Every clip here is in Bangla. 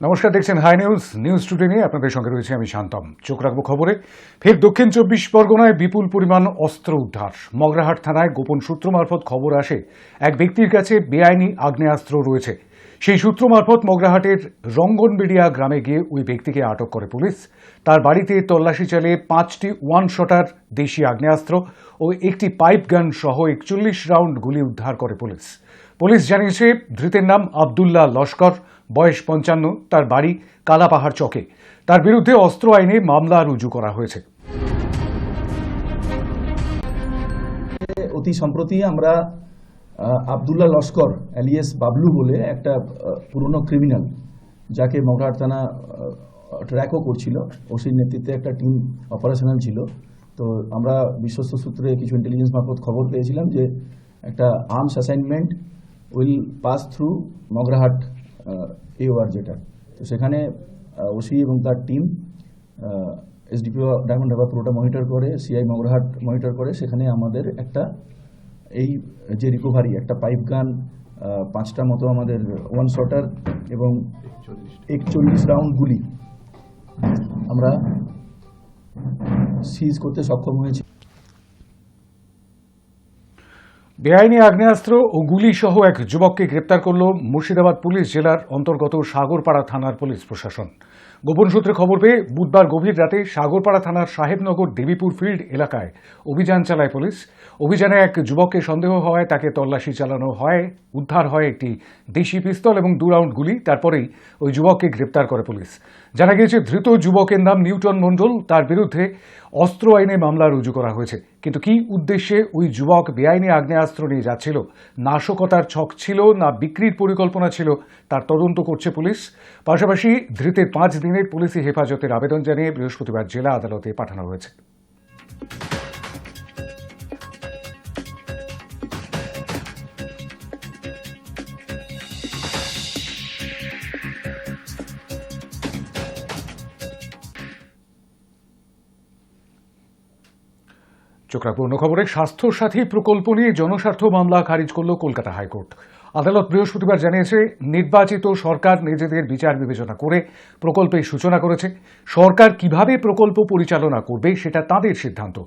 নমস্কার, দেখছেন হাই নিউজ। নিউজ টুডে নিয়ে আপনাদের সঙ্গে রয়েছে আমি শান্তম। চোখ রাখবো খবরে। ফের দক্ষিণ 24 পরগনায় বিপুল পরিমাণ অস্ত্র উদ্ধার। মগরাহাট থানায় গোপন সূত্র মারফত খবর আসে এক ব্যক্তির কাছে বেআইনি আগ্নেয়াস্ত্র রয়েছে। সেই সূত্র মারফত মগরাহাটের রঙ্গনবেড়িয়া গ্রামে গিয়ে ওই ব্যক্তিকে আটক করে পুলিশ। তার বাড়িতে তল্লাশি চালিয়ে 5টি ওয়ান শটার দেশি আগ্নেয়াস্ত্র ও একটি পাইপ গান সহ 41 রাউন্ড গুলি উদ্ধার করে পুলিশ। পুলিশ জানিয়েছে ধৃতের নাম আবদুল্লাহ লস্কর, বয়স 55, তার বাড়ি কালাপাহাড় চকে। তার বিরুদ্ধে অস্ত্র আইনে মামলা রুজু করা হয়েছে। অতি সম্প্রতি আমরা আবদুল্লাহ লস্কর এলিয়াস বাবলু বলে একটা পুরনো ক্রিমিনাল, যাকে মগরাহাট থানা ট্র্যাকও করছিল, ওসির নেতৃত্বে একটা টিম অপারেশনাল ছিল। তো আমরা বিশ্বস্ত সূত্রে কিছু ইন্টেলিজেন্স মারফত খবর পেয়েছিলাম যে একটা arms assignment will pass through Magrahat AOR যেটা। তো সেখানে ওসি এবং তার টিম SDPO ডায়মন্ড হারবার পুরোটা মনিটর করে, CI মগরাহাট মনিটর করে। সেখানে আমাদের একটা এই যে রিকভারি, একটা পাইপ গান, 5টা মতো আমাদের ওয়ান শটার এবং 41 রাউন্ড গুলি আমরা সিজ করতে সক্ষম হয়েছি। বেআইনি আগ্নেয়াস্ত্র ও গুলি সহ এক যুবককে গ্রেপ্তার করল মুর্শিদাবাদ পুলিশ জেলার অন্তর্গত সাগরপাড়া থানার পুলিশ প্রশাসন। গোপন সূত্রে খবর পেয়ে বুধবার গভীর রাতে সাগরপাড়া থানার সাহেবনগর দেবীপুর ফিল্ড এলাকায় অভিযান চালায় পুলিশ। অভিযানে এক যুবককে সন্দেহ হওয়ায় তাকে তল্লাশি চালানো হয়। উদ্ধার হয় একটি দেশি পিস্তল এবং 2 রাউন্ড গুলি। তারপরেই ওই যুবককে গ্রেপ্তার করে পুলিশ। জানা গিয়েছে ধৃত যুবকের নাম নিউটন মণ্ডল। তার বিরুদ্ধে অস্ত্র আইনে মামলা রুজু করা হয়েছে। কিন্তু কি উদ্দেশ্যে ওই যুবক বেআইনি আগ্নেয়াস্ত্র নিয়ে যাচ্ছিল, নাশকতার ছক ছিল না বিক্রির পরিকল্পনা ছিল, তার তদন্ত করছে পুলিশ। পাশাপাশি ধৃতের 5 দিনের পুলিশি হেফাজতের আবেদন জানিয়ে বৃহস্পতিবার জেলা আদালতে পাঠানো হয়েছে। চোখ রাখবো অন্য খবরে। স্বাস্থ্যসাথী প্রকল্প নিয়ে জনস্বার্থ মামলা খারিজ করল কলকাতা হাইকোর্ট। আদালত বৃহস্পতিবার জানিয়েছে নির্বাচিত সরকার নিজেদের বিচার বিবেচনা করে প্রকল্পের সূচনা করেছে। সরকার কিভাবে প্রকল্প পরিচালনা করবে সেটা তাদের সিদ্ধান্ত,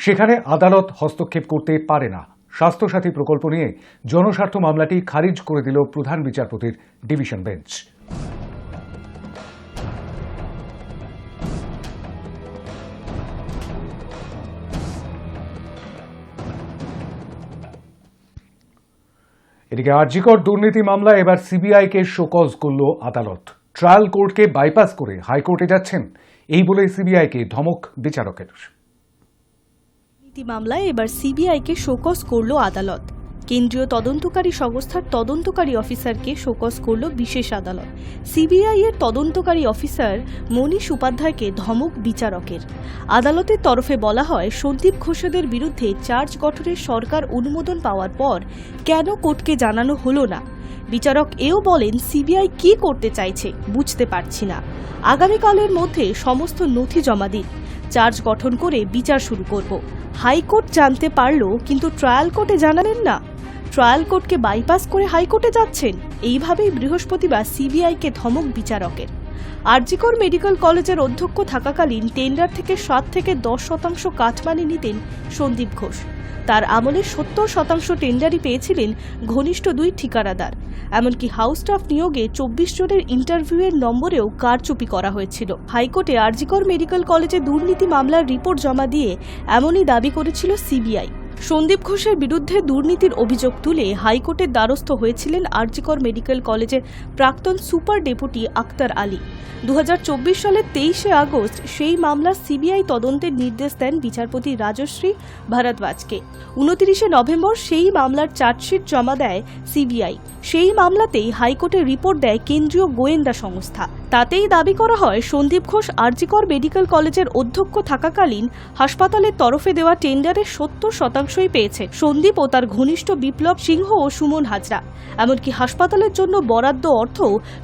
সেখানে আদালত হস্তক্ষেপ করতে পারে না। স্বাস্থ্যসাথী প্রকল্প নিয়ে জনস্বার্থ মামলাটি খারিজ করে দিল প্রধান বিচারপতির ডিভিশন বেঞ্চ। এদিকে আরজিকর দুর্নীতি মামলায় এবার সিবিআইকে শোকজ করল আদালত। ট্রায়াল কোর্টকে বাইপাস করে হাইকোর্টে যাচ্ছেন, এই বলে সিবিআইকে ধমক বিচারকের। দুর্নীতি মামলায় এবার সিবিআইকে শোকজ করল আদালত। কেন্দ্রীয় তদন্তকারী সংস্থার তদন্তকারী অফিসারকে শোকজ করল বিশেষ আদালত। সিবিআই এর তদন্তকারী অফিসার মনীষ উপাধ্যায়কে ধমক বিচারকের। আদালতের তরফে বলা হয়, সন্দীপ ঘোষেদের বিরুদ্ধে চার্জ গঠনের সরকার অনুমোদন পাওয়ার পর কেন কোর্টকে জানানো হলো না। বিচারক এও বলেন, সিবিআই কি করতে চাইছে বুঝতে পারছি না। আগামীকালের মধ্যে সমস্ত নথি জমা দিন, চার্জ গঠন করে বিচার শুরু করব। হাইকোর্ট জানতে পারল কিন্তু ট্রায়াল কোর্টে জানালেন না। ট্রায়াল কোর্টকে বাইপাস করে হাইকোর্টে যাচ্ছেন, এইভাবেই বৃহস্পতিবার সিবিআইকে ধমক বিচারকের। আরজিকর মেডিকেল কলেজের অধ্যক্ষ থাকাকালীন টেন্ডার থেকে 7 থেকে 10% কাটমানি নিতেন সন্দীপ ঘোষ। তার আমলে 70% টেন্ডারই পেয়েছিলেন ঘনিষ্ঠ 2 ঠিকাদার। এমনকি হাউস স্টাফ নিয়োগে 24 জনের ইন্টারভিউয়ের নম্বরেও কারচুপি করা হয়েছিল। হাইকোর্টে আরজিকর মেডিকেল কলেজে দুর্নীতি মামলার রিপোর্ট জমা দিয়ে এমনই দাবি করেছিল সিবিআই। সন্দীপ ঘোষের বিরুদ্ধে দুর্নীতির অভিযোগ তুলে হাইকোর্টের দ্বারস্থ হয়েছিলেন আরজিকর মেডিকেল কলেজের প্রাক্তন সুপার ডেপুটি আক্তার আলী। 2024 সালের 23শে আগস্ট সেই মামলার সিবিআই তদন্তের নির্দেশ দেন বিচারপতি রাজশ্রী ভারদ্বাজকে। 29শে নভেম্বর সেই মামলার চার্জশিট জমা দেয় সিবিআই। সেই মামলাতেই হাইকোর্টের রিপোর্ট দেয় কেন্দ্রীয় গোয়েন্দা সংস্থা। তাতেই দাবি করা হয়, সন্দীপ ঘোষ আরজিকর মেডিকেল কলেজের অধ্যক্ষ থাকাকালীন হাসপাতালের তরফে দেওয়া টেন্ডারের 70%ই পেয়েছে সন্দীপ ও তার ঘনিষ্ঠ বিপ্লব সিংহ ও সুমন হাজরা। এমনকি হাসপাতালের জন্য বরাদ্দ অর্থ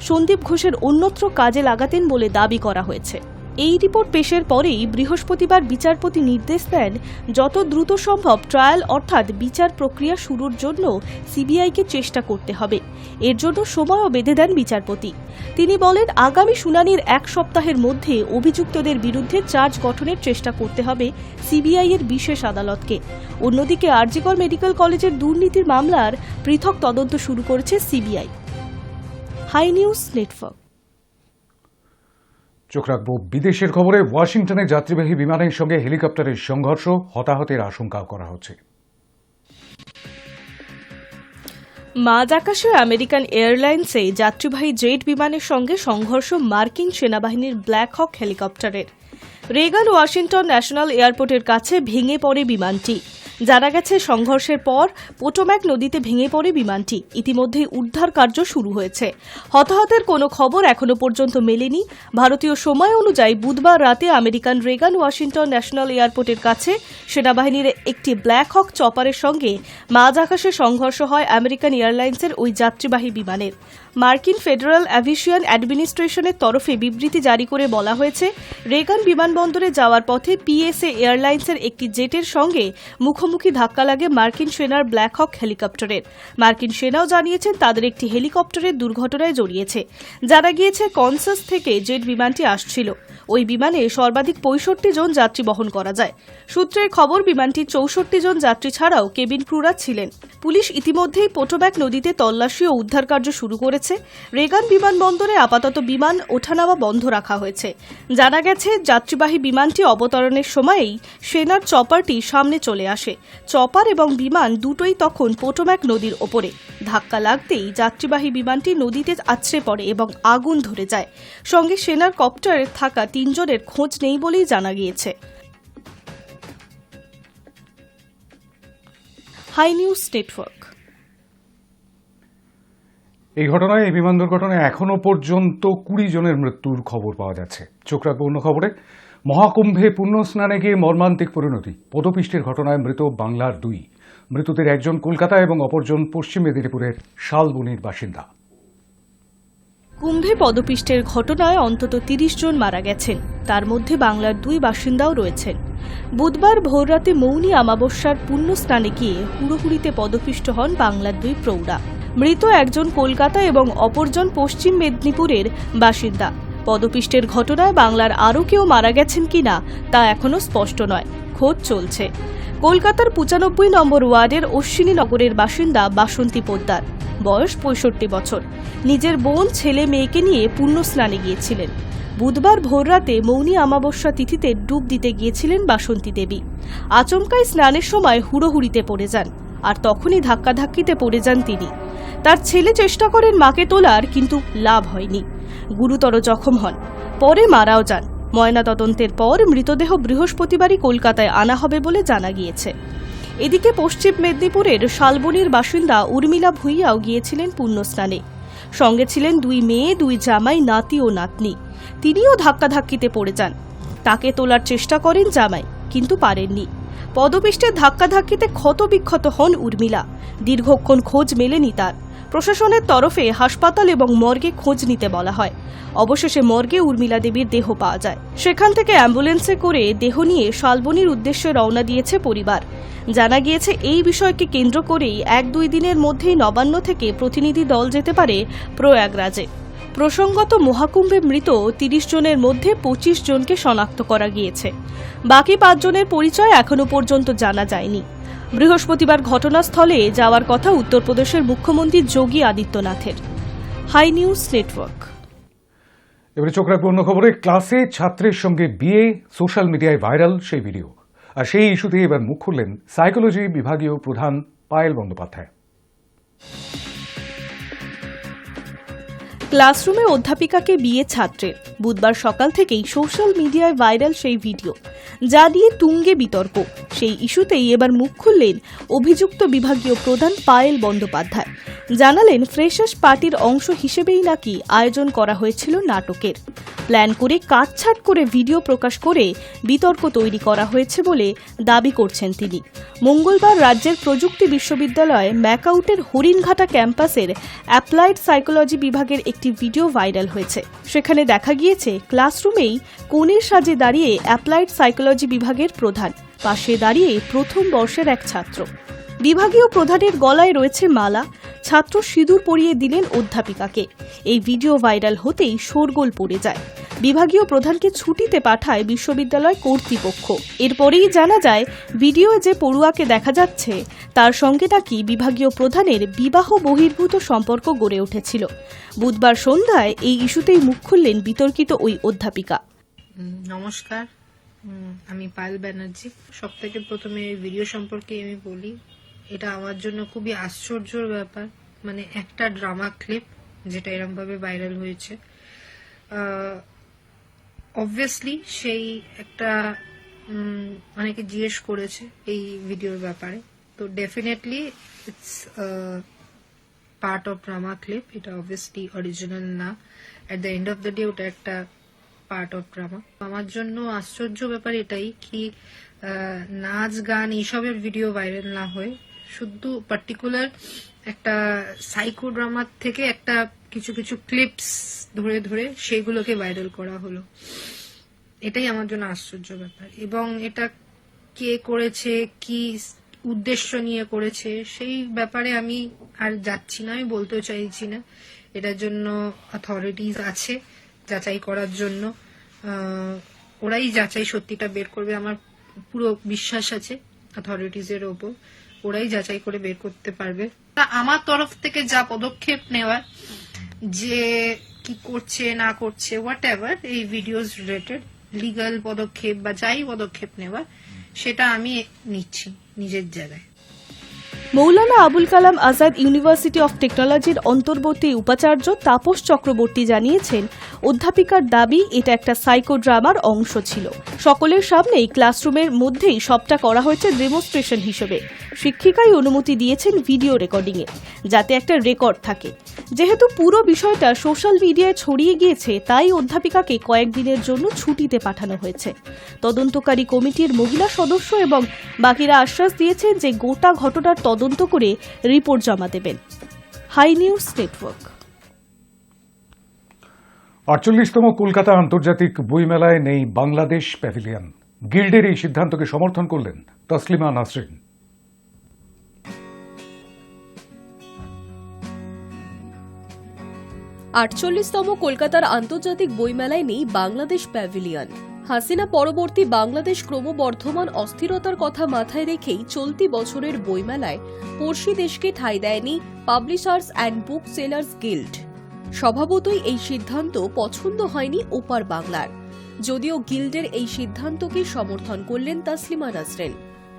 সন্দীপ ঘোষের অন্যত্র কাজে লাগাতেন বলে দাবি করা হয়েছে। এই রিপোর্ট পেশের পরেই বৃহস্পতিবার বিচারপতি নির্দেশ দেন যত দ্রুত সম্ভব ট্রায়াল অর্থাৎ বিচার প্রক্রিয়া শুরুর জন্য সিবিআইকে চেষ্টা করতে হবে। এর জন্য সময়ও বেঁধে দেন বিচারপতি। তিনি বলেন, আগামী শুনানির এক সপ্তাহের মধ্যে অভিযুক্তদের বিরুদ্ধে চার্জ গঠনের চেষ্টা করতে হবে সিবিআই এর বিশেষ আদালতকে। অন্যদিকে আরজিকর মেডিকেল কলেজের দুর্নীতির মামলার পৃথক তদন্ত শুরু করেছে সিবিআই। High news network. চোখ রাখবো বিদেশের খবরে। ওয়াশিংটনে যাত্রীবাহী বিমানের সঙ্গে হেলিকপ্টারের সংঘর্ষ, হতাহতের আশঙ্কা করা হচ্ছে। মাঝ আকাশে আমেরিকান এয়ারলাইন্সে যাত্রীবাহী জেট বিমানের সঙ্গে সংঘর্ষ মার্কিন সেনাবাহিনীর ব্ল্যাক হক হেলিকপ্টারের। রেগান ওয়াশিংটন ন্যাশনাল এয়ারপোর্টের কাছে ভেঙে পড়ে বিমানটি। জানা গেছে, সংঘর্ষের পর পোটোম্যাক নদীতে ভেঙে পড়ে বিমানটি। ইতিমধ্যেই উদ্ধার কার্য শুরু হয়েছে। হতাহতের কোনো খবর এখনো পর্যন্ত মেলেনি। ভারতীয় সময় অনুযায়ী বুধবার রাতে আমেরিকান রেগান ওয়াশিংটন ন্যাশনাল এয়ারপোর্টের কাছে সেনাবাহিনীর একটি ব্ল্যাক হক চপারের সঙ্গে মাঝ আকাশে সংঘর্ষ হয় আমেরিকান এয়ারলাইন্সের ওই যাত্রীবাহী বিমানের। মার্কিন ফেডারেল অ্যাভিয়েশন অ্যাডমিনিস্ট্রেশনের তরফে বিবৃতি জারি করে বলা হয়েছে, রেগান বিমানবন্দরে যাওয়ার পথে পিএসএ এয়ারলাইন্সের একটি জেটের সঙ্গে মুখোমুখি ধাক্কা লাগে মার্কিন সেনার ব্ল্যাক হক হেলিকপ্টারের। মার্কিন সেনাও জানিয়েছেন তাদের একটি হেলিকপ্টারের দুর্ঘটনায় জড়িয়েছে। জানা গিয়েছে, কনসাস থেকে জেট বিমানটি আসছিল। ওই বিমানে সর্বাধিক 65 জন যাত্রী বহন করা যায়। সূত্রের খবর, বিমানটির 64 জন যাত্রী ছাড়াও কেবিন ক্রুরা ছিলেন। পুলিশ ইতিমধ্যেই পোটোম্যাক নদীতে তল্লাশি ও উদ্ধার কার্য শুরু করেছে। রেগান বিমানবন্দরে আপাতত বিমান ওঠানামা বন্ধ রাখা হয়েছে। জানা গেছে, যাত্রীবাহী বিমানটি অবতরণের সময়েই সেনার চপারটি সামনে চলে আসে। চপার এবং বিমান দুটোই তখন পোটোম্যাক নদীর ওপরে। ধাক্কা লাগতেই যাত্রীবাহী বিমানটি নদীতে আছড়ে পড়ে এবং আগুন ধরে যায়। সঙ্গে সেনার কপ্টারে থাকা 3 জনের খোঁজ নেই বলেই জানা গিয়েছে। High news Network. এই বিমান দুর্ঘটনায় এখনো পর্যন্ত 20 জনের মৃত্যুর খবর পাওয়া যাচ্ছে। চোখ রাখবো অন্য খবরে। মহাকুম্ভে পুণ্য স্নানে গিয়ে মর্মান্তিক পরিণতি। পদপিষ্টের ঘটনায় মৃত বাংলার 2। মৃতদের একজন কলকাতা এবং অপরজন পশ্চিম মেদিনীপুরের শালবনির বাসিন্দা। কুম্ভে পদপিষ্টের ঘটনায় অন্তত 30 জন মারা গেছেন। তার মধ্যে বাংলার 2 বাসিন্দাও রয়েছেন। বুধবার ভোররাতে মৌনী অমাবস্যার পুণ্য স্নানে গিয়ে হুড়োহুড়িতে পদপিষ্ট হন বাংলার 2 প্রৌঢ়া। মৃত একজন কলকাতা এবং অপরজন পশ্চিম মেদিনীপুরের বাসিন্দা। পদপিষ্টের ঘটনায় বাংলার আরও কেউ মারা গেছেন কিনা তা এখনো স্পষ্ট নয়। খোঁজ চলছে। কলকাতার 95 নম্বর ওয়ার্ডের অশ্বিনীনগরের বাসিন্দা বাসন্তী পোদ্দার। বয়স 65 বছর। নিজের বোন, ছেলে মেয়েকে নিয়ে পুণ্য স্নানে গিয়েছিলেন। বুধবার ভোররাতে মৌনী অমাবস্যা তিথিতে ডুব দিতে গিয়েছিলেন বাসন্তী দেবী। আচমকাই স্নানের সময় হুড়োহুড়িতে পড়ে যান, আর তখনই ধাক্কাধাক্কিতে পড়ে যান তিনি। তার ছেলে চেষ্টা করেন মাকে তোলার, কিন্তু লাভ হয়নি। গুরুতর জখম হন, পরে মারাও যান। ময়নাতদন্তের পর মৃতদেহ বৃহস্পতিবারই কলকাতায় আনা হবে বলে জানা গিয়েছে। এদিকে পশ্চিম মেদিনীপুরের শালবনির বাসিন্দা উর্মিলা ভুইয়াও গিয়েছিলেন পুণ্যস্নানে। সঙ্গে ছিলেন 2 মেয়ে, 2 জামাই, নাতি ও নাতনি। তিনিও ধাক্কাধাক্কিতে পড়ে যান। তাকে তোলার চেষ্টা করেন জামাই, কিন্তু পারেননি। পদপিষ্টের ধাক্কাধাক্কিতে ক্ষতবিক্ষত হন উর্মিলা। দীর্ঘক্ষণ খোঁজ মেলেনি তার। প্রশাসনের তরফে হাসপাতাল এবং মর্গে খোঁজ নিতে বলা হয়। অবশেষে মর্গে উর্মিলা দেবীর দেহ পাওয়া যায়। সেখান থেকে অ্যাম্বুলেন্সে করে দেহ নিয়ে শালবনির উদ্দেশ্যে রওনা দিয়েছে পরিবার। জানা গিয়েছে, এই বিষয়কে কেন্দ্র করেই 1-2 দিনের মধ্যেই নবান্ন থেকে প্রতিনিধি দল যেতে পারে প্রয়াগরাজে। প্রসঙ্গত, মহাকুম্ভে মৃত 30 জনের মধ্যে 25 জনকে শনাক্ত করা গিয়েছে। বাকি 5 জনের পরিচয় এখনো পর্যন্ত জানা যায়নি। বৃহস্পতিবার ঘটনাস্থলে যাওয়ার কথা উত্তরপ্রদেশের মুখ্যমন্ত্রী যোগী আদিত্যনাথের। High news network. এবারে চোখ রাখবো অন্য খবরে। ক্লাসে ছাত্রের সঙ্গে বিয়ে, সোশ্যাল মিডিয়ায় ভাইরাল সেই ভিডিও। আর সেই ইস্যুতে এবার মুখ খুললেন সাইকোলজি বিভাগীয় প্রধান পায়েল বন্দ্যোপাধ্যায়। ক্লাসরুমে অধ্যাপিকাকে বিয়ে ছাত্রের। বুধবার সকাল থেকেই সোশ্যাল মিডিয়ায় ভাইরাল সেই ভিডিও, যা নিয়ে তুঙ্গে বিতর্ক। সেই ইস্যুতেই এবার মুখ খুললেন অভিযুক্ত বিভাগীয় প্রধান পায়েল বন্দ্যোপাধ্যায়। জানালেন, ফ্রেশার্স পার্টির অংশ হিসেবেই নাকি আয়োজন করা হয়েছিল নাটকের। প্ল্যান করে কাটছাঁট করে ভিডিও প্রকাশ করে বিতর্ক তৈরি করা হয়েছে বলে দাবি করছেন তিনি। মঙ্গলবার রাজ্যের প্রযুক্তি বিশ্ববিদ্যালয় ম্যাকআউটের হরিণঘাটা ক্যাম্পাসের অ্যাপ্লাইড সাইকোলজি বিভাগের একটি ভিডিও ভাইরাল হয়েছে। সেখানে দেখা গিয়েছে ক্লাসরুমেই কোণের সাজে দাঁড়িয়ে অ্যাপ্লাইড সাইকোলজি বিভাগের প্রধান, পাশে দাঁড়িয়ে প্রথম বর্ষের এক ছাত্র। বিভাগীয় প্রধানের গলায় রয়েছে মালা, ছাত্র সিঁদুর পরিয়ে দিলেন অধ্যাপিকাকে। এই ভিডিও ভাইরাল হতেই শোরগোল পড়ে যায়। বিভাগীয় প্রধানকে ছুটিতে পাঠায় বিশ্ববিদ্যালয় কর্তৃপক্ষ। এরপরেই জানা যায় ভিডিওয়ে যে পড়ুয়াকে দেখা যাচ্ছে তার সঙ্গে নাকি বিভাগীয় প্রধানের বিবাহ বহির্ভূত সম্পর্ক গড়ে উঠেছিল। বুধবার সন্ধ্যায় এই ইস্যুতেই মুখ খুললেন বিতর্কিত ওই অধ্যাপিকা। নমস্কার, আমি পায়েল ব্যানার্জি। সব থেকে প্রথমে ভিডিও সম্পর্কে আমি বলি, এটা আমার জন্য খুবই আশ্চর্যের ব্যাপার। মানে একটা ড্রামা ক্লিপ যেটা এরকম ভাবে ভাইরাল হয়েছে, অবভিয়াসলি সেই একটা অনেকে জিজ্ঞেস করেছে এই ভিডিওর ব্যাপারে, তো definitely it's part of drama clip. এটা অবভিয়াসলি অরিজিনাল না। At the end of the day ওটা একটা পার্ট অফ ড্রামা। আমার জন্য আশ্চর্য ব্যাপার এটাই কি নাচ গান এইসবের ভিডিও ভাইরাল না হয়ে শুধু পার্টিকুলার একটা সাইকো ড্রামার থেকে একটা কিছু কিছু ক্লিপস ধরে ধরে সেইগুলোকে ভাইরাল করা হলো। এটাই আমার জন্য আশ্চর্য ব্যাপার। এবং এটা কে করেছে, কি উদ্দেশ্য নিয়ে করেছে, সেই ব্যাপারে আমি আর যাচ্ছি না, আমি বলতেও চাইছি না। এটার জন্য অথরিটিজ আছে যাচাই করার জন্য। ওরাই যাচাই সত্যিটা বের করবে। আমার পুরো বিশ্বাস আছে অথরিটিজের ওপর, ওরাই যাচাই করে বের করতে পারবে। আমার তরফ থেকে যা পদক্ষেপ নেওয়ার, যে কি করছে না করছে হোয়াট এভার এই ভিডিওস রিলেটেড লিগ্যাল পদক্ষেপ বা যাই পদক্ষেপ নেওয়ার, সেটা আমি নিচ্ছি নিজের জায়গায়। মৌলানা আবুল কালাম আজাদ ইউনিভার্সিটি অফ টেকনোলজির অন্তর্বর্তী উপাচার্য তাপস চক্রবর্তী জানিয়েছেন, অধ্যাপিকার দাবি এটা একটা সাইকো ড্রামার অংশ ছিল। সকলের সামনেই ক্লাসরুমের মধ্যেই সবটা করা হয়েছে ডেমনস্ট্রেশন হিসেবে। শিক্ষিকাই অনুমতি দিয়েছেন ভিডিও রেকর্ডিংয়ে, যাতে একটা রেকর্ড থাকে। যেহেতু পুরো বিষয়টা সোশ্যাল মিডিয়ায় ছড়িয়ে গিয়েছে, তাই অধ্যাপিকাকে কয়েকদিনের জন্য ছুটিতে পাঠানো হয়েছে। তদন্তকারী কমিটির মহিলা সদস্য এবং বাকিরা আশ্বাস দিয়েছেন যে গোটা ঘটনার তদন্ত করে রিপোর্ট জমা দেবেন। High news network. 48তম কলকাতা আন্তর্জাতিক বইমেলায় নেই বাংলাদেশ প্যাভিলিয়ন। গিল্ডের এই সিদ্ধান্তকে সমর্থন করলেন তসলিমা নাসরিন। 48তম কলকাতার আন্তর্জাতিক বইমেলায় নেই বাংলাদেশ প্যাভিলিয়ন। হাসিনা পরবর্তী বাংলাদেশ ক্রমবর্ধমান অস্থিরতার কথা মাথায় রেখেই চলতি বছরের বইমেলায় পড়শি দেশকে ঠাঁই দেয়নি Publishers and Book Sellers Guild. স্বভাবতই এই সিদ্ধান্ত পছন্দ হয়নি ওপার বাংলার, যদিও গিল্ডের এই সিদ্ধান্তকে সমর্থন করলেন তসলিমা নাসরিন।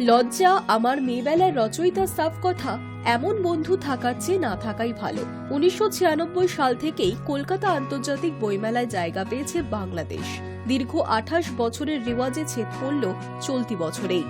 লজ্জা আমার মেয়েবেলার রচয়িতা সাফ কথা, এমন বন্ধু থাকার চেয়ে না থাকাই ভালো। 1996 সাল থেকেই কলকাতা আন্তর্জাতিক বইমেলায় জায়গা পেয়েছে বাংলাদেশ। দীর্ঘ 28 বছরের রেওয়াজে ছেদ পড়ল চলতি বছরেই।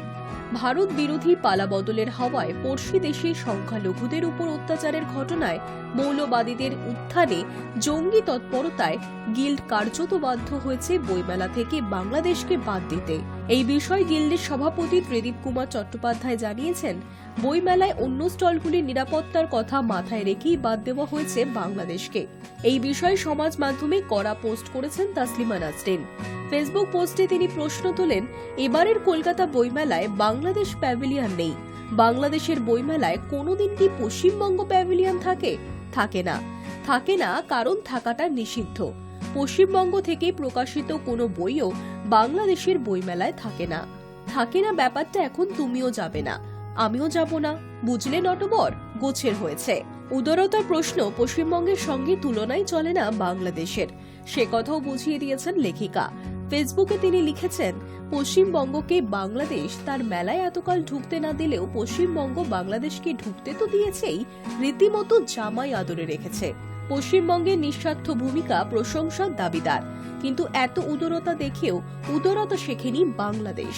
ভারত বিরোধী পালাবদলের হাওয়ায় পড়শি দেশে সংখ্যালঘুদের উপর অত্যাচারের ঘটনায়, মৌলবাদীদের উত্থানে, জঙ্গি তৎপরতায় গিল্ড কার্যত বাধ্য হয়েছে বইমেলা থেকে বাংলাদেশকে বাদ দিতে। এই বিষয়ে গিল্ডের সভাপতি ত্রিদীপ কুমার চট্টোপাধ্যায় জানিয়েছেন, বইমেলায় অন্য স্টলগুলির নিরাপত্তার কথা মাথায় রেখেই বাদ দেওয়া হয়েছে বাংলাদেশকে। এই বিষয়ে সমাজ মাধ্যমে কড়া পোস্ট করেছেন তসলিমা নাসরিন। ফেসবুক পোস্টে তিনি প্রশ্ন তোলেন, এবারের কলকাতা বইমেলায় বাংলাদেশ প্যাভিলিয়ন নেই। বাংলাদেশের বইমেলায় কোনোদিন কি পশ্চিমবঙ্গ প্যাভিলিয়ন থাকে? থাকে না। থাকে না কারণ থাকাটা নিষিদ্ধ। পশ্চিমবঙ্গ থেকে প্রকাশিত কোনো বইও বাংলাদেশের বইমেলায় থাকে না। থাকে না ব্যাপারটা এখন তুমিও যাবে না, আমিও যাব না, বুঝলে নটবর? গোছের হয়েছে। উদারতার প্রশ্ন পশ্চিমবঙ্গের সঙ্গে তুলনায় চলে না বাংলাদেশের, সে কথাও বুঝিয়ে দিয়েছেন লেখিকা। ফেসবুকে তিনি লিখেছেন, পশ্চিমবঙ্গকে বাংলাদেশ তার মেলায় এতকাল ঢুকতে না দিলেও পশ্চিমবঙ্গ বাংলাদেশকে ঢুকতে তো দিয়েছেই, রীতিমতো জামাই আদরে রেখেছে। পশ্চিমবঙ্গের নিঃস্বার্থ ভূমিকা প্রশংসার দাবিদার, কিন্তু এত উদারতা দেখেও উদারতা শেখেনি বাংলাদেশ।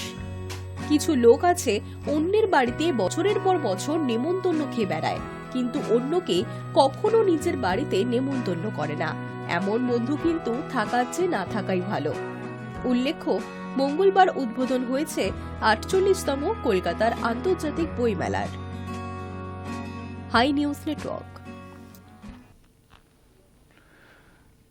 কিছু লোক আছে অন্যের বাড়িতে বছরের পর বছর নেমন্তন্ন খেয়ে বেড়ায়, কিন্তু অন্যকে কখনো নিজের বাড়িতে নেমন্তন্ন করে না। এমন বন্ধু কিন্তু থাকার চেয়ে না থাকাই ভালো। উল্লেখ্য, মঙ্গলবার উদ্বোধন হয়েছে ৪৮তম কলকাতার আন্তর্জাতিক বইমেলার। High news Network.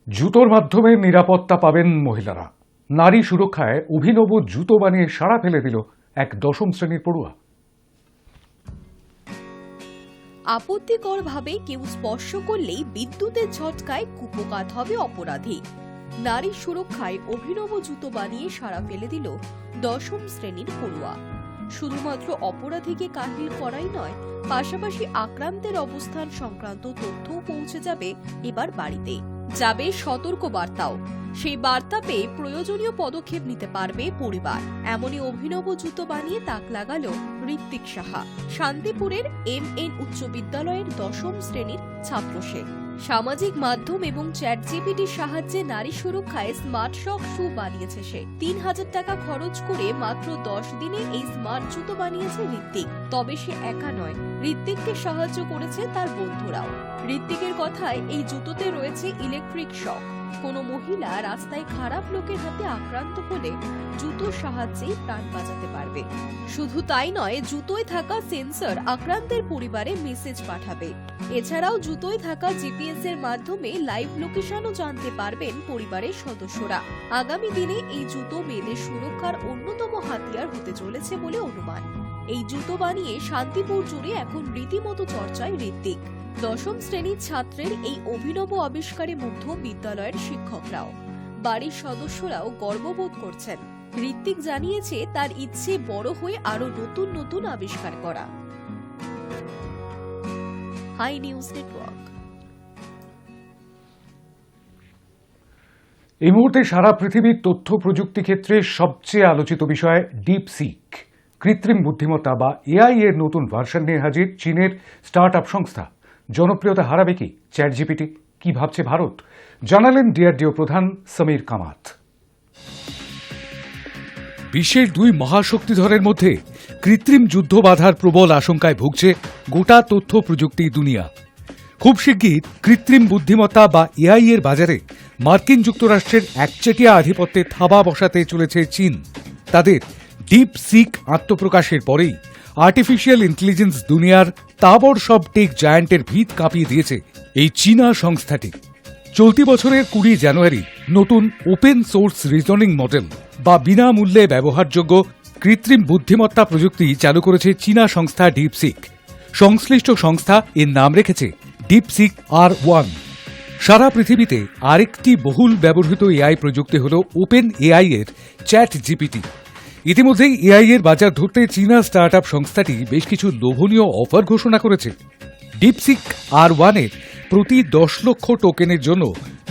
জুতোর মাধ্যমে নিরাপত্তা পাবেন মহিলারা। নারী সুরক্ষায় অভিনব জুতো বানিয়ে সাড়া ফেলে দিল এক ১০ম শ্রেণীর পড়ুয়া। আপত্তিকরভাবে কেউ স্পর্শ করলেই বিদ্যুতের ঝটকায় কুপোকাত হবে অপরাধী। নারী সুরক্ষায় অভিনব জুতো বানিয়ে সাড়া ফেলে দিল ১০ম শ্রেণীর পড়ুয়া। শুধুমাত্র অপরাধীকে কাহিল করাই নয়, পাশাপাশি আক্রান্তের অবস্থান সংক্রান্ত তথ্যও পৌঁছে যাবে এবার বাড়িতে। যাবে সতর্ক বার্তাও। সেই বার্তা পেয়ে প্রয়োজনীয় পদক্ষেপ নিতে পারবে পরিবার। এমনই অভিনব জুতো বানিয়ে তাক লাগালো ঋত্বিক সাহা। শান্তিপুরের MN উচ্চ বিদ্যালয়ের ১০ম শ্রেণীর ছাত্র সে। সামাজিক মাধ্যম এবং চ্যাটজিপিটির সাহায্যে নারী সুরক্ষায় স্মার্ট শক শু বানিয়েছে সে। ৩,০০০ টাকা খরচ করে মাত্র ১০ দিনে এই স্মার্ট জুতো বানিয়েছে ঋত্বিক। তবে সে একা নয়, ঋত্বিককে সাহায্য করেছে তার বন্ধুরাও। ঋত্বিকের কথায় এই জুতোতে রয়েছে ইলেকট্রিক শক। কোনো মহিলা রাস্তায় খারাপ লোকের হাতে আক্রান্ত হলে জুতোর সাহায্যেই প্রাণ বাঁচাতে পারবে। শুধু তাই নয়, জুতোয় থাকা সেন্সর আক্রান্তের পরিবারে মেসেজ পাঠাবে। এছাড়াও জুতোয় থাকা জিপিএস এর মাধ্যমে লাইভ লোকেশনও জানতে পারবেন পরিবারের সদস্যরা। আগামী দিনে এই জুতো মেয়েদের সুরক্ষার অন্যতম হাতিয়ার হতে চলেছে বলে অনুমান। এই জুতো বানিয়ে শান্তিপুর জুড়ে এখন রীতিমতো চর্চায় ঋত্বিক। ১০ম শ্রেণীর ছাত্রের এই অভিনব আবিষ্কারে মুগ্ধ বিদ্যালয়ের শিক্ষকরাও। বাড়ির সদস্যরাও গর্ববোধ করছেন। ঋত্বিক জানিয়েছে তার ইচ্ছে বড় হয়ে আরো নতুন নতুন আবিষ্কার করা। High news Network. এই মুহূর্তে সারা পৃথিবীর তথ্য প্রযুক্তি ক্ষেত্রে সবচেয়ে আলোচিত বিষয় ডিপসিক। কৃত্রিম বুদ্ধিমত্তা বা এআই এর নতুন ভার্সন নিয়ে হাজির চীনের স্টার্টআপ সংস্থা। জনপ্রিয়তা হারাবে কি চ্যাটজিপিটি? কি ভাবছে ভারত? জানালেন ডিআরডিও প্রধান সমীর কামাত। বিশ্বের দুই মহাশক্তিধরের মধ্যে কৃত্রিম যুদ্ধ বাধার প্রবল আশঙ্কায় ভুগছে গোটা তথ্য প্রযুক্তি দুনিয়া। খুব শিগগির কৃত্রিম বুদ্ধিমত্তা বা এআই এর বাজারে মার্কিন যুক্তরাষ্ট্রের একচেটিয়া আধিপত্যে থাবা বসাতে চলেছে চীন। তাদের ডিপসিক আত্মপ্রকাশের পরেই আর্টিফিশিয়াল ইন্টেলিজেন্স দুনিয়ার তাবড় সব টেক জায়ান্টের ভিত কাঁপিয়ে দিয়েছে এই চীনা সংস্থাটি। চলতি বছরের ২০ জানুয়ারি নতুন ওপেন সোর্স রিজনিং মডেল বা বিনামূল্যে ব্যবহারযোগ্য কৃত্রিম বুদ্ধিমত্তা প্রযুক্তি চালু করেছে চীনা সংস্থা ডিপসিক। সংশ্লিষ্ট সংস্থা এর নাম রেখেছে ডিপসিক R1। সারা পৃথিবীতে আরেকটি বহুল ব্যবহৃত এআই প্রযুক্তি হল ওপেন এআই এর চ্যাট জিপিটি। ইতিমধ্যেই এআই এর বাজার ধরতে চীনা স্টার্টআপ সংস্থাটি বেশ কিছু লোভনীয় অফার ঘোষণা করেছে। ডিপসিক R1 এর প্রতি ১০ লক্ষ টোকেনের জন্য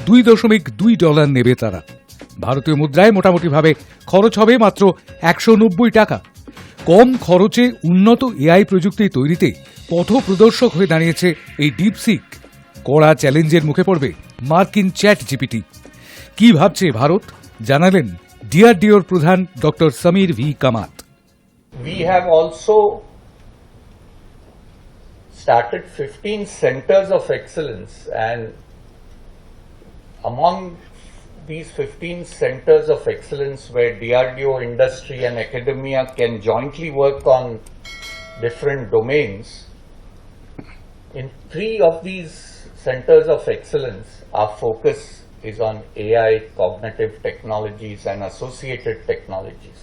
$2.2 নেবে তারা। ভারতীয় মুদ্রায় মোটামুটিভাবে খরচ হবে মাত্র ১৯০ টাকা। কম খরচে উন্নত এআই প্রযুক্তি তৈরিতে পথপ্রদর্শক হয়ে দাঁড়িয়েছে এই ডিপসিক। কড়া চ্যালেঞ্জের মুখে পড়বে মার্কিন চ্যাট জিপিটি। কি ভাবছে ভারত? জানালেন ডিআরডিওর প্রধান doctor Samir V Kamat. We have also started 15 centers of excellence, and among these 15 centers of excellence where DRDO, industry and academia can jointly work on different domains, in 3 of these centers of excellence, our focus is on AI, cognitive technologies and associated technologies.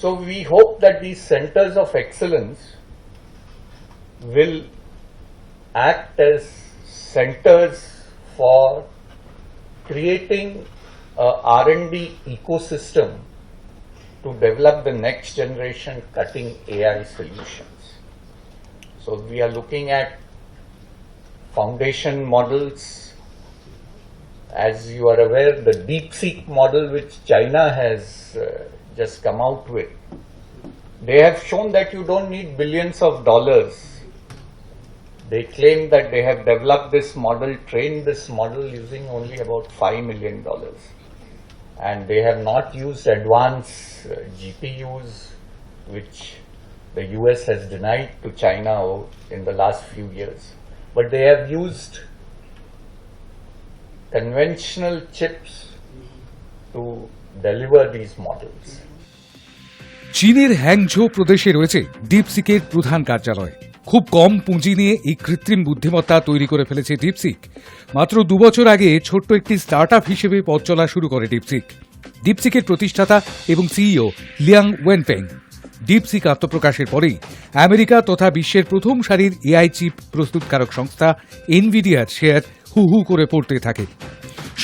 So we hope that these centers of excellence will act as centers for creating a R&D ecosystem to develop the next generation cutting AI solutions. So we are looking at foundation models. As you are aware, the DeepSeek model which China has just come out with, they have shown that you don't need billions of dollars. They claim that they have developed this model, trained this model using only about $5 million. And they have not used advanced GPUs, which the US has denied to China in the last few years. But they have used conventional chips to deliver these models. চীনের হ্যাংঝো প্রদেশে রয়েছে ডিপসিকের প্রধান কার্যালয়। খুব কম পুঁজি নিয়ে এই কৃত্রিম বুদ্ধিমত্তা তৈরি করে ফেলেছে ডিপসিক। মাত্র 2 বছর আগে ছোট্ট একটি স্টার্টআপ হিসেবে পথ চলা শুরু করে ডিপসিক। ডিপসিকের প্রতিষ্ঠাতা এবং সিইও লিয়াং ওয়েনফেং। ডিপসিক আত্মপ্রকাশের পরেই আমেরিকা তথা বিশ্বের প্রথম সারির এআই চিপ প্রস্তুতকারক সংস্থা এনভিডিয়ার শেয়ার হু হু করে পড়তে থাকে।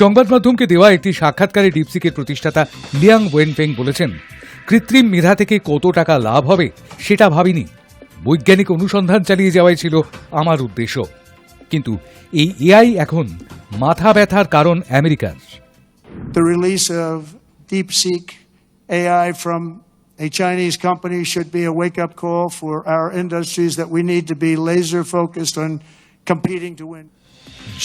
সংবাদ মাধ্যমকে দেওয়া একটি সাক্ষাৎকারে ডিপসিকের প্রতিষ্ঠাতা লিয়াং ওয়েনফেং বলেছেন, কৃত্রিম মেধা থেকে কত টাকা লাভ হবে সেটা ভাবিনি, বৈজ্ঞানিক অনুসন্ধান চালিয়ে যাওয়াই ছিল আমার উদ্দেশ্য। কিন্তু এই এআই এখন মাথা ব্যথার কারণ আমেরিকার। The release of DeepSeek AI from a Chinese company should be a wake-up call for our industries that we need to be laser focused on competing to win.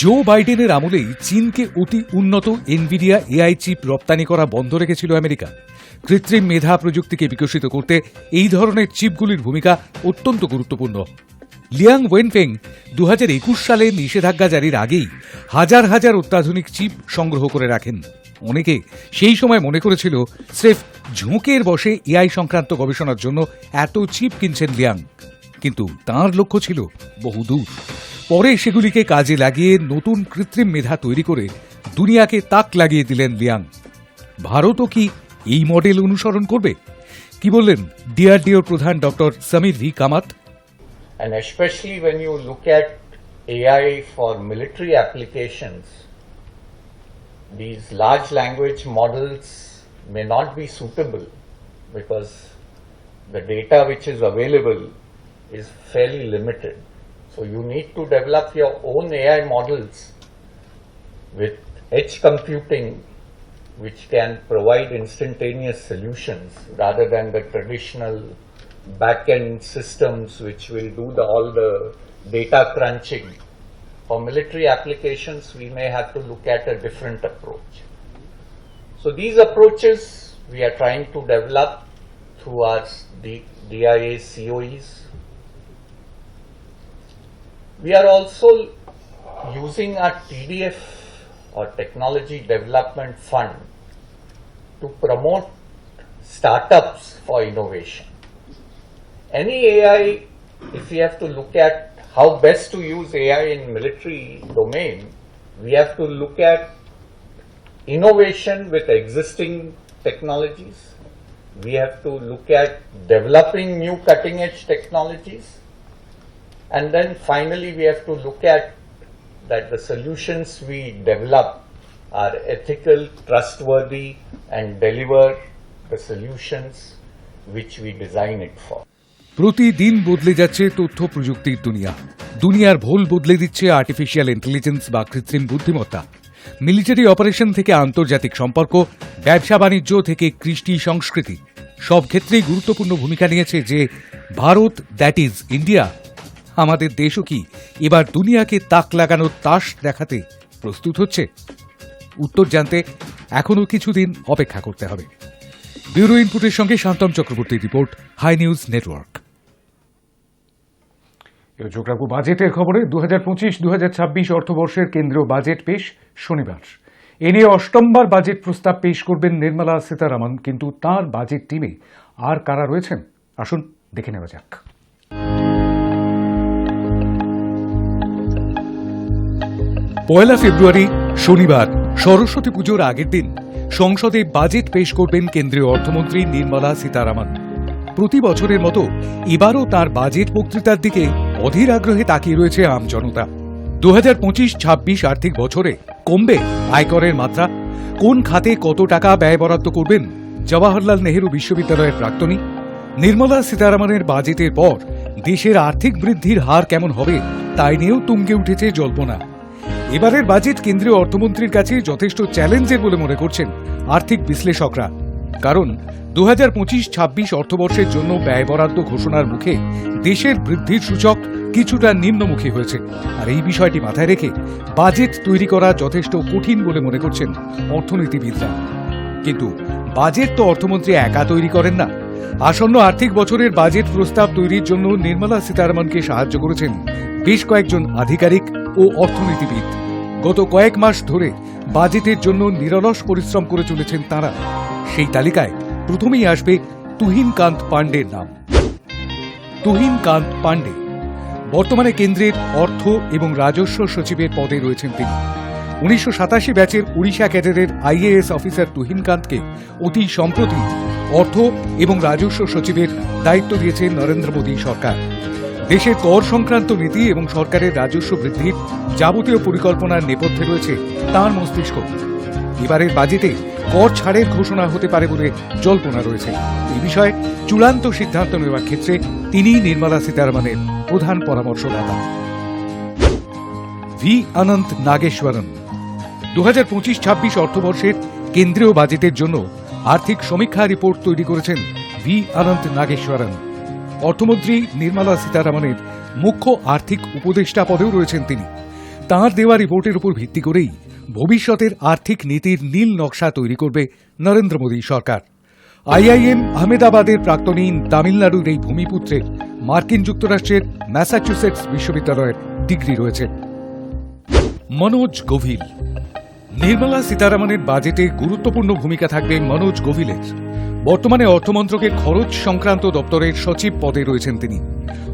জো বাইডেনের আমলেই চীনকে অতি উন্নত এনভিডিয়া এআই চিপ রপ্তানি করা বন্ধ রেখেছিল আমেরিকা। কৃত্রিম মেধা প্রযুক্তিকে বিকশিত করতে এই ধরনের চিপগুলির ভূমিকা অত্যন্ত গুরুত্বপূর্ণ। লিয়াং ওয়েনফেং 2021 সালে নিষেধাজ্ঞা জারির আগেই হাজার হাজার অত্যাধুনিক চিপ সংগ্রহ করে রাখেন। অনেকে সেই সময় মনে করেছিল স্রেফ ঝোঁকের বসে এআই সংক্রান্ত গবেষণার জন্য এত চিপ কিনছেন লিয়াং, কিন্তু তাঁর লক্ষ্য ছিল বহুদূর। পরে সেগুলিকে কাজে লাগিয়ে নতুন কৃত্রিম মেধা তৈরি করে দুনিয়াকে তাক লাগিয়ে দিলেন লিয়াং। ভারতও কি এই মডেল অনুসরণ করবে? কি বললেন ডিআরডিওর প্রধান doctor Samir V Kamat? And especially when you look at AI for military applications, these large language models may not be suitable because the data which is available is fairly limited. So you need to develop your own AI models with edge computing, which can provide instantaneous solutions rather than the traditional back-end systems which will do all the data crunching. For military applications, we may have to look at a different approach. So these approaches we are trying to develop through our DIA COEs. We are also using our TDF or Technology Development Fund to promote startups for innovation. Any AI, if we have to look at how best to use AI in military domain, we have to look at innovation with existing technologies. We have to look at developing new cutting edge technologies. And then finally we have to look at that the solutions we develop are ethical, trustworthy, and deliver the solutions which we design it for. প্রতিদিন বদলে যাচ্ছে তথ্য প্রযুক্তির দুনিয়া। দুনিয়ার ভোল বদলে দিচ্ছে আর্টিফিশিয়াল ইন্টেলিজেন্স বা কৃত্রিম বুদ্ধিমত্তা। মিলিটারি অপারেশন থেকে আন্তর্জাতিক সম্পর্ক, ব্যবসা বাণিজ্য থেকে কৃষ্টি সংস্কৃতি, সব ক্ষেত্রেই গুরুত্বপূর্ণ ভূমিকা নিয়েছে যে ভারত, দ্যাট ইজ ইন্ডিয়া। আমাদের দেশও কি এবার দুনিয়াকে তাক লাগানোর তাস দেখাতে প্রস্তুত হচ্ছে? উত্তর জানতে এখনও কিছুদিন অপেক্ষা করতে হবে। ব্যুরো ইনপুটের সঙ্গে শান্তম চক্রবর্তীর রিপোর্ট, হাই নিউজ নেটওয়ার্ক। চোখ রাখবো বাজেটের খবরে। 2025-2026 অর্থবর্ষের কেন্দ্রীয় বাজেট পেশ শনিবার। এ নিয়ে অষ্টমবার বাজেট প্রস্তাব পেশ করবেন নির্মলা সীতারামন। কিন্তু তাঁর বাজেট টিমে আর কারা রয়েছেন, আসুন দেখে নেওয়া যাক। 1 ফেব্রুয়ারি শনিবার সরস্বতী পুজোর আগের দিন সংসদে বাজেট পেশ করবেন কেন্দ্রীয় অর্থমন্ত্রী নির্মলা সীতারামন। প্রতি বছরের মতো এবারও তার বাজেট বক্তৃতার দিকে অধীর আগ্রহে তাকিয়ে রয়েছে আম জনতা। 2025-26 আর্থিক বছরে কমবে আয়করের মাত্রা? কোন খাতে কত টাকা ব্যয় বরাদ্দ করবেন জওয়াহরলাল নেহেরু বিশ্ববিদ্যালয়ের প্রাক্তনী? নির্মলা সীতারামনের বাজেটের পর দেশের আর্থিক বৃদ্ধির হার কেমন হবে তাই নিয়েও তুঙ্গে উঠেছে জল্পনা। এবারের বাজেট কেন্দ্রীয় অর্থমন্ত্রীর কাছে যথেষ্ট চ্যালেঞ্জের বলে মনে করছেন আর্থিক বিশ্লেষকরা। কারণ 2025-26 অর্থবর্ষের জন্য ব্যয় বরাদ্দ ঘোষণার মুখে দেশের বৃদ্ধির সূচক কিছুটা নিম্নমুখী হয়েছে। আর এই বিষয়টি মাথায় রেখে বাজেট তৈরি করা যথেষ্ট কঠিন বলে মনে করছেন অর্থনীতিবিদরা। কিন্তু বাজেট তো অর্থমন্ত্রী একা তৈরি করেন না, আসন্ন আর্থিক বছরের বাজেট প্রস্তাব তৈরির জন্য নির্মলা সীতারামনকে সাহায্য করেছেন বেশ কয়েকজন আধিকারিক ও অর্থনীতিবিদ। গত কয়েক মাস ধরে বাজেটের জন্য নিরলস পরিশ্রম করে চলেছেন তাঁরা। সেই তালিকায় প্রথমেই আসবে তুহিন কান্ত পাণ্ডের নাম। তুহিন কান্ত পাণ্ডে বর্তমানে কেন্দ্রের অর্থ এবং রাজস্ব সচিবের পদে রয়েছেন তিনি। 1987 ব্যাচের উড়িষ্যা ক্যাডারের আইএএস অফিসার তুহিন কান্তকে অতি সম্প্রতি অর্থ এবং রাজস্ব সচিবের দায়িত্ব দিয়েছে নরেন্দ্র মোদী সরকার। দেশের কর সংক্রান্ত নীতি এবং সরকারের রাজস্ব বৃদ্ধির যাবতীয় পরিকল্পনার নেপথ্যে রয়েছে তাঁর মস্তিষ্ক। এবারের বাজেটে কর ছাড়ের ঘোষণা হতে পারে বলে জল্পনা রয়েছে। এই বিষয়ে চূড়ান্ত সিদ্ধান্ত নেওয়ার ক্ষেত্রে তিনিই নির্মলা সীতারামনের প্রধান পরামর্শদাতা। ভি অনন্ত নাগেশ্বরন 2025-26 অর্থবর্ষের কেন্দ্রীয় বাজেটের জন্য আর্থিক সমীক্ষা রিপোর্ট তৈরি করেছেন ভি অনন্ত নাগেশ্বরন। অর্থমন্ত্রী নির্মলা সীতারামনের মুখ্য আর্থিক উপদেষ্টা পদেও রয়েছেন তিনি। তাঁর দেওয়া রিপোর্টের উপর ভিত্তি করেই ভবিষ্যতের আর্থিক নীতির নীল নকশা তৈরি করবে নরেন্দ্র মোদী সরকার। আইআইএম আহমেদাবাদের প্রাক্তনীন তামিলনাড়ুর এই ভূমিপুত্রের মার্কিন যুক্তরাষ্ট্রের ম্যাসাচুসেটস বিশ্ববিদ্যালয়ের ডিগ্রি রয়েছে। মনোজ গোভিল নির্মলা সীতারামনের বাজেটে গুরুত্বপূর্ণ ভূমিকা থাকবে মনোজ গোভিলের। বর্তমানে অর্থমন্ত্রকের খরচ সংক্রান্ত দপ্তরের সচিব পদে রয়েছেন তিনি।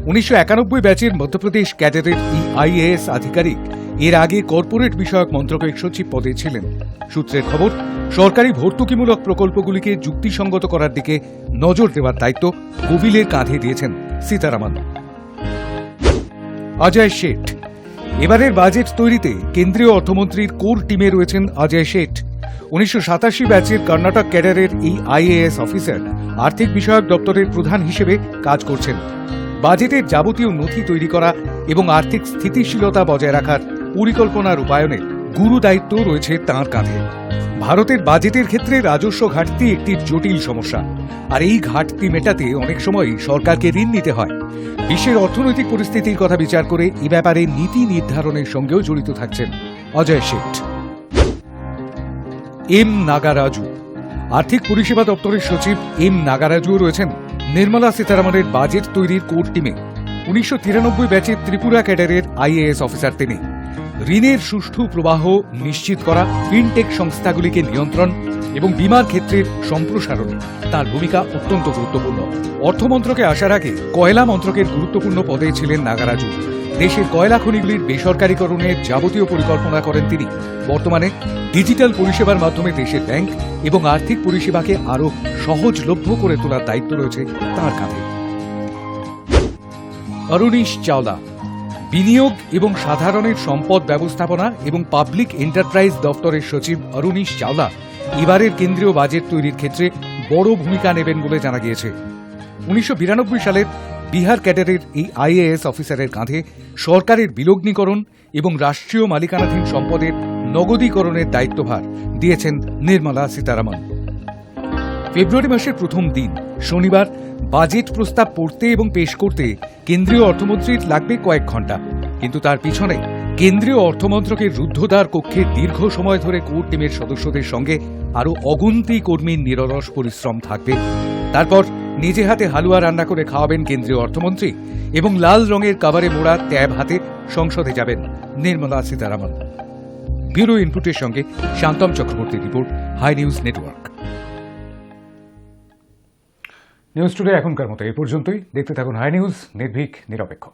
1991 ব্যাচের মধ্যপ্রদেশ ক্যাডারের এই আইএএস আধিকারিক এর আগে কর্পোরেট বিষয়ক মন্ত্রকের সচিব পদে ছিলেন। সূত্রের খবর, সরকারি ভর্তুকিমূলক প্রকল্পগুলিকে যুক্তিসঙ্গত করার দিকে নজর দেওয়ার দায়িত্ব গোভিলের কাঁধে দিয়েছেন সীতারামন। অজয় শেঠ এবারের বাজেট তৈরিতে কেন্দ্রীয় অর্থমন্ত্রীর কোর টিমে রয়েছেন অজয় শেঠ। 1987 ব্যাচের কর্ণাটক ক্যাডারের এই আইএএস অফিসার আর্থিক বিষয়ক দপ্তরের প্রধান হিসেবে কাজ করছেন। বাজেটের যাবতীয় নথি তৈরি করা এবং আর্থিক স্থিতিশীলতা বজায় রাখার পরিকল্পনা রূপায়ণে গুরু দায়িত্ব রয়েছে তাঁর কাঁধে। ভারতের বাজেটের ক্ষেত্রে রাজস্ব ঘাটতি একটি জটিল সমস্যা, আর এই ঘাটতি মেটাতে অনেক সময় সরকারকে ঋণ নিতে হয়। বিশ্বের অর্থনৈতিক পরিস্থিতির কথা বিচার করে এ ব্যাপারে নীতি নির্ধারণের সঙ্গেও জড়িত থাকছেন অজয় শেঠ। এম নাগারাজু আর্থিক পরিষেবা দপ্তরের সচিব এম নাগারাজুও রয়েছেন নির্মলা সীতারামনের বাজেট তৈরির কোর টিমে। 1993 ব্যাচের ত্রিপুরা ক্যাডারের আইএএস অফিসার তিনি। ঋণের সুষ্ঠু প্রবাহ নিশ্চিত করা, ফিনটেক সংস্থাগুলিকে নিয়ন্ত্রণ এবং বীমার ক্ষেত্রের সম্প্রসারণে তার ভূমিকা অত্যন্ত গুরুত্বপূর্ণ। অর্থমন্ত্রকে আসার আগে কয়লা মন্ত্রকের গুরুত্বপূর্ণ পদে ছিলেন নাগারাজু। দেশের কয়লা খনিগুলির বেসরকারীকরণের যাবতীয় পরিকল্পনা করেন তিনি। বর্তমানে ডিজিটাল পরিষেবার মাধ্যমে দেশের ব্যাংক এবং আর্থিক পরিষেবাকে আরও সহজলভ্য করে তোলার দায়িত্ব রয়েছে তাঁর কাঁধে। অরুণীশ চাওলা বিনিয়োগ এবং সাধারণের সম্পদ ব্যবস্থাপনা এবং পাবলিক এন্টারপ্রাইজ দপ্তরের সচিব অরুণীশ চাওলা এবারের কেন্দ্রীয় বাজেট তৈরির ক্ষেত্রে বড় ভূমিকা নেবেন বলে জানা গিয়েছে। 1992 সালের বিহার ক্যাডারের এই আইএএস অফিসারের কাঁধে সরকারের বিলগ্নীকরণ এবং রাষ্ট্রীয় মালিকানাধীন সম্পদের নগদীকরণের দায়িত্বভার দিয়েছেন নির্মলা সীতারামন। ফেব্রুয়ারি মাসের প্রথম দিন শনিবার বাজেট প্রস্তাব পড়তে এবং পেশ করতে কেন্দ্রীয় অর্থমন্ত্রীর লাগবে কয়েক ঘণ্টা, কিন্তু তার পিছনে কেন্দ্রীয় অর্থমন্ত্রকের রুদ্ধদ্বার কক্ষে দীর্ঘ সময় ধরে কোর টিমের সদস্যদের সঙ্গে আরও অগুন্তি কর্মীর নিরলস পরিশ্রম থাকবে। তারপর নিজে হাতে হালুয়া রান্না করে খাওয়াবেন কেন্দ্রীয় অর্থমন্ত্রী এবং লাল রঙের কাভারে মোড়া ট্যাব হাতে সংসদে যাবেন নির্মলা সীতারামন। ব্যুরো ইনপুটের সঙ্গে শান্তম চক্রবর্তীর রিপোর্ট, High news Network. News Today এখনকার মতো এই পর্যন্তই। দেখতে থাকুন হাই নিউজ, নির্ভীক, নিরপেক্ষ।